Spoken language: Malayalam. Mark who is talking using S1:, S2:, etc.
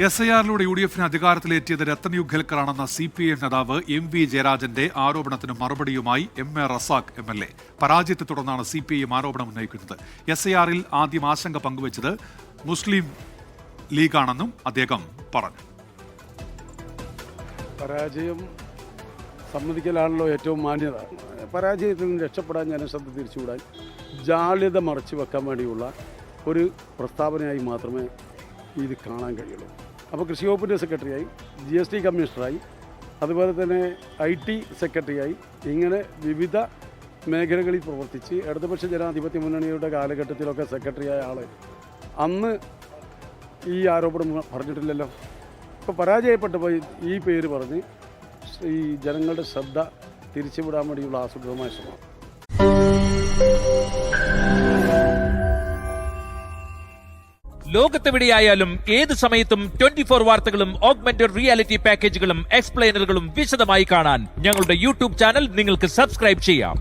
S1: SIR-ലൂടെ UDF അധികാരത്തിലെത്തിയത് രത്തൻയുഗ്-ഖൽക്കറാണെന്ന CPI നേതാവ് MV ജയരാജന്റെ ആരോപണത്തിന് മറുപടിയുമായി MA റസാഖ് MLA. പരാജയത്തെ തുടർന്നാണ് CPI ആരോപണം ഉന്നയിക്കുന്നത്. SIR-ൽ ആദ്യം ആശങ്ക പങ്കുവച്ചത് മുസ്ലിം ലീഗാണെന്നും അദ്ദേഹം പറഞ്ഞു.
S2: പരാജയം സമ്മതിക്കലാണല്ലോ ഏറ്റവും മാന്യത. പരാജയത്തിൽ നിന്ന് രക്ഷപ്പെടാൻ, ജനശ്രദ്ധ തിരിച്ചുവിടാൻ, ജാള്യത മറച്ചു വെക്കാൻ വേണ്ടിയുള്ള ഒരു പ്രസ്താവനയായി മാത്രമേ ഇത് കാണാൻ കഴിയുള്ളൂ. അപ്പോൾ കൃഷി വകുപ്പിൻ്റെ സെക്രട്ടറിയായി, GST കമ്മീഷണറായി, അതുപോലെ തന്നെ IT സെക്രട്ടറിയായി, ഇങ്ങനെ വിവിധ മേഖലകളിൽ പ്രവർത്തിച്ച് ഇടതുപക്ഷ ജനാധിപത്യ മുന്നണിയുടെ കാലഘട്ടത്തിലൊക്കെ സെക്രട്ടറിയായ ആൾ അന്ന് ഈ ആരോപണം പറഞ്ഞിട്ടില്ലല്ലോ. ഇപ്പോൾ പരാജയപ്പെട്ടപ്പോൾ ഈ പേര് പറഞ്ഞ് ഈ ജനങ്ങളുടെ ശ്രദ്ധ തിരിച്ചുവിടാൻ വേണ്ടിയുള്ള ആസൂത്രിതമായ ശ്രമം.
S3: ലോകത്തെവിടെയായാലും ഏത് സമയത്തും 24 വാർത്തകളും ഓഗ്മെന്റഡ് റിയാലിറ്റി പാക്കേജുകളും എക്സ്പ്ലെയിനറുകളും വിശദമായി കാണാൻ ഞങ്ങളുടെ YouTube ചാനൽ നിങ്ങൾക്ക് സബ്സ്ക്രൈബ് ചെയ്യാം.